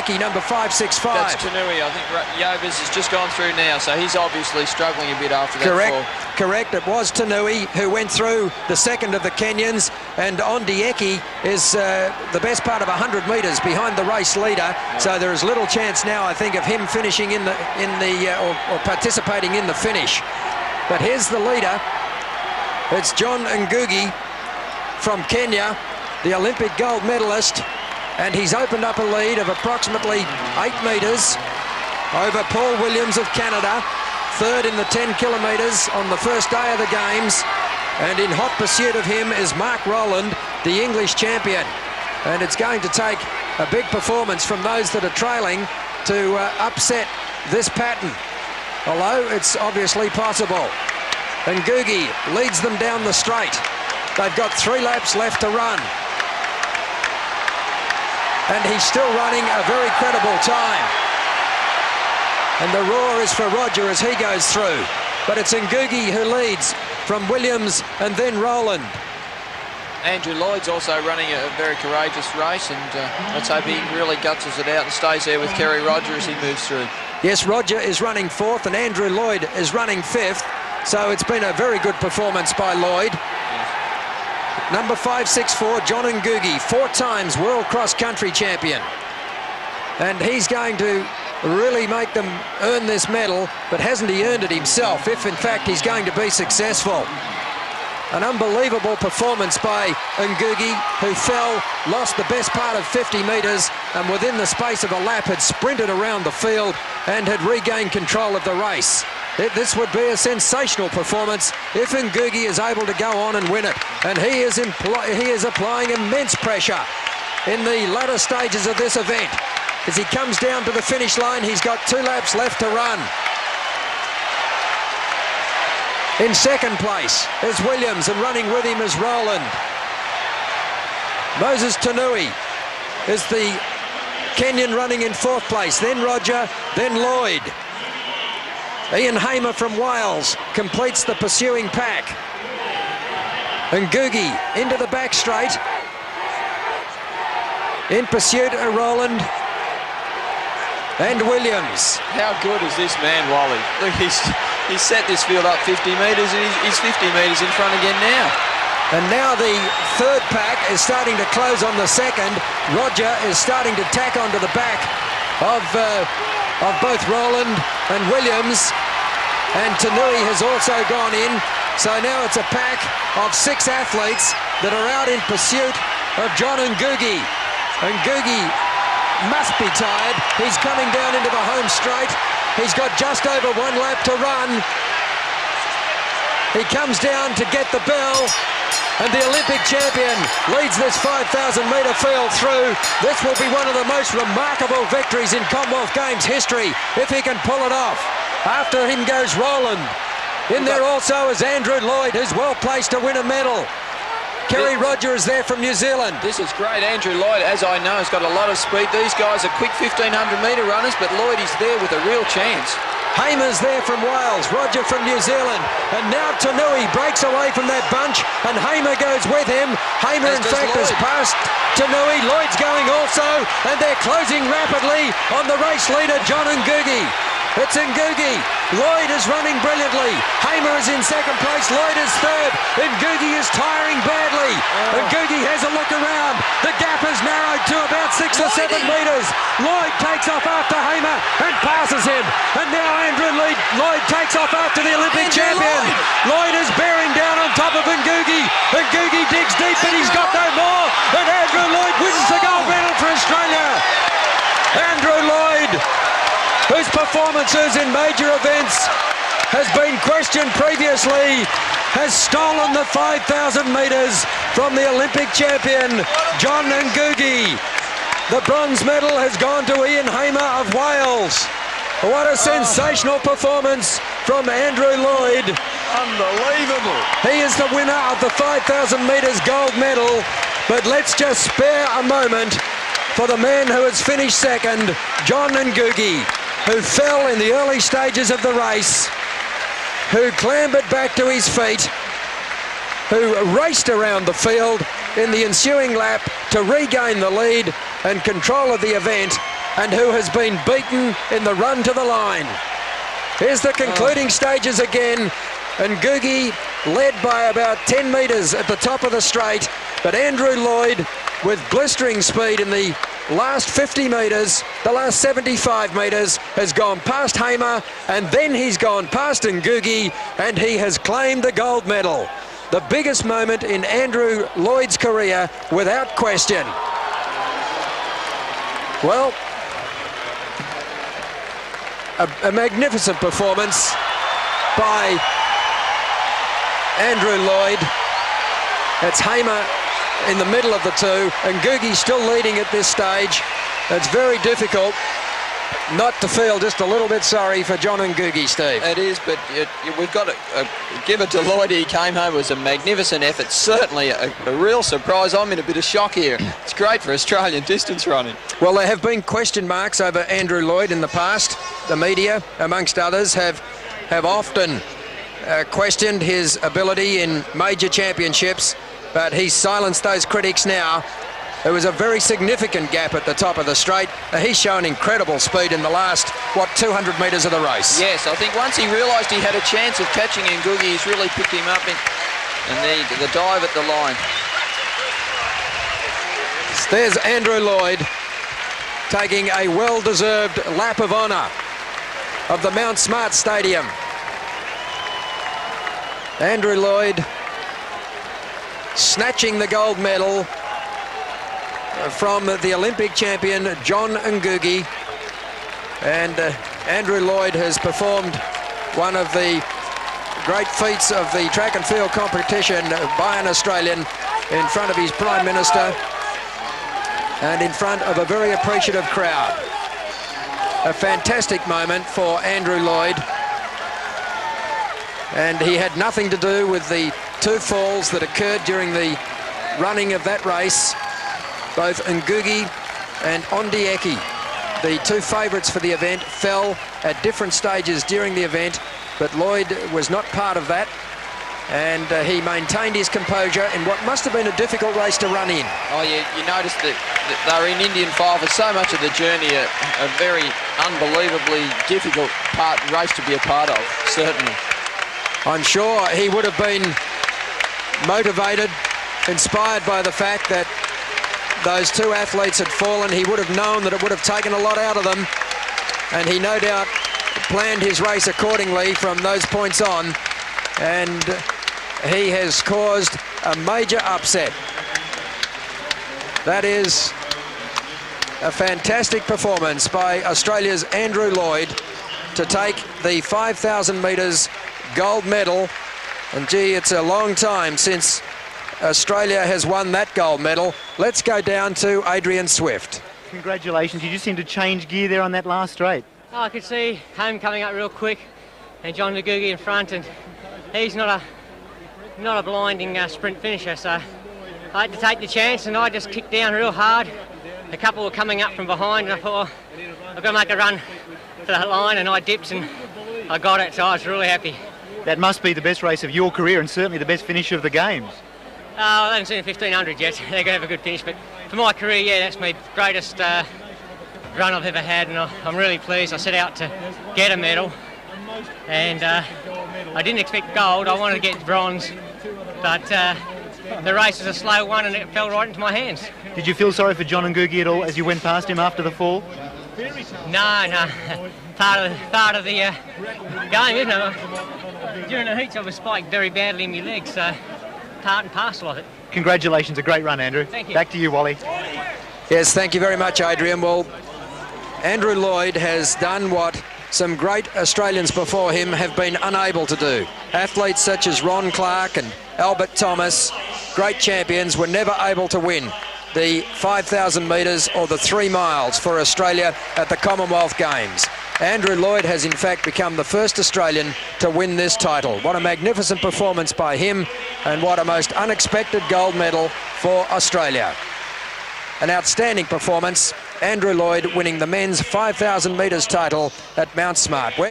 Ondieki, number 565. That's Tanui. I think Yovers has just gone through now, so he's obviously struggling a bit after that fall. Correct. It was Tanui who went through the second of the Kenyans, and Ondieki is the best part of 100 metres behind the race leader. Yeah. So there is little chance now, I think, of him finishing or participating in the finish. But here's the leader. It's John Ngugi from Kenya, the Olympic gold medalist, and he's opened up a lead of approximately 8 metres over Paul Williams of Canada, third in the 10 kilometres on the first day of the Games, and in hot pursuit of him is Mark Rowland, the English champion. And it's going to take a big performance from those that are trailing to upset this pattern, although it's obviously possible. Ngugi leads them down the straight. They've got 3 laps left to run. And he's still running a very credible time. And the roar is for Roger as he goes through. But it's Ngugi who leads from Williams and then Rowland. Andrew Lloyd's also running a very courageous race, and let's hope he really guts it out and stays there with Kerry Roger as he moves through. Yes, Roger is running 4th and Andrew Lloyd is running 5th. So it's been a very good performance by Lloyd. Yes. Number 564, John Ngugi, 4 times world cross-country champion. And he's going to really make them earn this medal, but hasn't he earned it himself, if in fact he's going to be successful. An unbelievable performance by Ngugi, who fell, lost the best part of 50 metres, and within the space of a lap had sprinted around the field and had regained control of the race. This would be a sensational performance if Ngugi is able to go on and win it. And he is applying immense pressure in the latter stages of this event. As he comes down to the finish line, he's got 2 laps left to run. In second place is Williams, and running with him is Rowland. Moses Tanui is the Kenyan running in 4th place, then Roger, then Lloyd. Ian Hamer from Wales completes the pursuing pack. Ngugi into the back straight. In pursuit are Rowland and Williams. How good is this man, Wally? Look, he's set this field up 50 metres, and he's 50 metres in front again now. And now the third pack is starting to close on the second. Roger is starting to tack onto the back of both Rowland and Williams, and Tanui has also gone in. So now it's a pack of 6 athletes that are out in pursuit of John Ngugi. Ngugi must be tired. He's coming down into the home straight. He's got just over 1 lap to run. He comes down to get the bell, and the Olympic champion leads this 5,000-metre field through. This will be one of the most remarkable victories in Commonwealth Games history if he can pull it off. After him goes Rowland. In there also is Andrew Lloyd, who's well placed to win a medal. Kerry Roger is there from New Zealand. This is great. Andrew Lloyd, as I know, has got a lot of speed. These guys are quick 1,500-metre runners, but Lloyd is there with a real chance. Hamer's there from Wales, Roger from New Zealand, and now Tanui breaks away from that bunch, and Hamer goes with him. Hamer, in fact, has passed Tanui. Lloyd's going also, and they're closing rapidly on the race leader, John Ngugi. It's Ngugi. Lloyd is running brilliantly. Hamer is in second place. Lloyd is third. Ngugi is tiring badly. Ngugi has a look around. The gap has narrowed to about 6 or 7 metres. Lloyd takes off after Hamer and passes him. And now Andrew Lloyd takes off after the Olympic champion. Lloyd is bearing down on top of Ngugi. Ngugi digs deep, but he's got no more. And Andrew Lloyd wins the gold medal for Australia. Andrew Lloyd, whose performances in major events has been questioned previously, has stolen the 5,000 metres from the Olympic champion, John Ngugi. The bronze medal has gone to Ian Hamer of Wales. What a sensational performance from Andrew Lloyd. Unbelievable. He is the winner of the 5,000 metres gold medal, but let's just spare a moment for the man who has finished second, John Ngugi, who fell in the early stages of the race, who clambered back to his feet, who raced around the field in the ensuing lap to regain the lead and control of the event, and who has been beaten in the run to the line. Here's the concluding stages again, and Googie led by about 10 metres at the top of the straight, but Andrew Lloyd with blistering speed in the last 50 metres, the last 75 metres, has gone past Hamer, and then he's gone past Ngugi, and he has claimed the gold medal. The biggest moment in Andrew Lloyd's career, without question. Well, a magnificent performance by Andrew Lloyd. It's Hamer in the middle of the two, and Ngugi still leading at this stage. It's very difficult not to feel just a little bit sorry for John Ngugi, Steve. It is, but we've got to give it to Lloyd. He came home. It was a magnificent effort. Certainly a real surprise. I'm in a bit of shock here. It's great for Australian distance running. Well, there have been question marks over Andrew Lloyd in the past. The media, amongst others, have often questioned his ability in major championships, but he's silenced those critics now. There was a very significant gap at the top of the straight. He's shown incredible speed in the last, 200 metres of the race. Yes, I think once he realised he had a chance of catching Ngugi, he's really picked him up and the dive at the line. There's Andrew Lloyd taking a well-deserved lap of honour of the Mount Smart Stadium. Andrew Lloyd snatching the gold medal from the Olympic champion John Ngugi, and Andrew Lloyd has performed one of the great feats of the track and field competition by an Australian in front of his Prime Minister and in front of a very appreciative crowd. A fantastic moment for Andrew Lloyd, and he had nothing to do with the two falls that occurred during the running of that race. Both Ngugi and Ondieki, the two favourites for the event, fell at different stages during the event, but Lloyd was not part of that, and he maintained his composure in what must have been a difficult race to run in. Oh, you noticed that they were in Indian file for so much of the journey, a very unbelievably difficult race to be a part of, certainly. I'm sure he would have been motivated, inspired by the fact that those two athletes had fallen. He would have known that it would have taken a lot out of them, and he no doubt planned his race accordingly from those points on, and he has caused a major upset. That is a fantastic performance by Australia's Andrew Lloyd to take the 5,000 metres gold medal, and gee, it's a long time since Australia has won that gold medal. Let's go down to Adrian Swift. Congratulations, you just seemed to change gear there on that last straight. Oh, I could see Home coming up real quick and John Ngugi in front, and he's not a blinding sprint finisher, so I had to take the chance and I just kicked down real hard. A couple were coming up from behind and I thought, I've got to make a run for that line, and I dipped and I got it, so I was really happy. That must be the best race of your career and certainly the best finish of the Games. I haven't seen 1,500 yet. They're going to have a good finish, but for my career, yeah, that's my greatest run I've ever had, and I'm really pleased. I set out to get a medal, and I didn't expect gold. I wanted to get bronze, but the race was a slow one and it fell right into my hands. Did you feel sorry for John Ngugi at all as you went past him after the fall? No. Part of the game, isn't it? During the heats I was spiked very badly in my legs, so part and parcel of it. Congratulations, a great run, Andrew. Thank you. Back to you, Wally. Yes, thank you very much, Adrian. Well, Andrew Lloyd has done what some great Australians before him have been unable to do. Athletes such as Ron Clark and Albert Thomas, great champions, were never able to win the 5,000 metres or the 3 miles for Australia at the Commonwealth Games. Andrew Lloyd has in fact become the first Australian to win this title. What a magnificent performance by him, and what a most unexpected gold medal for Australia. An outstanding performance. Andrew Lloyd winning the men's 5,000 metres title at Mount Smart.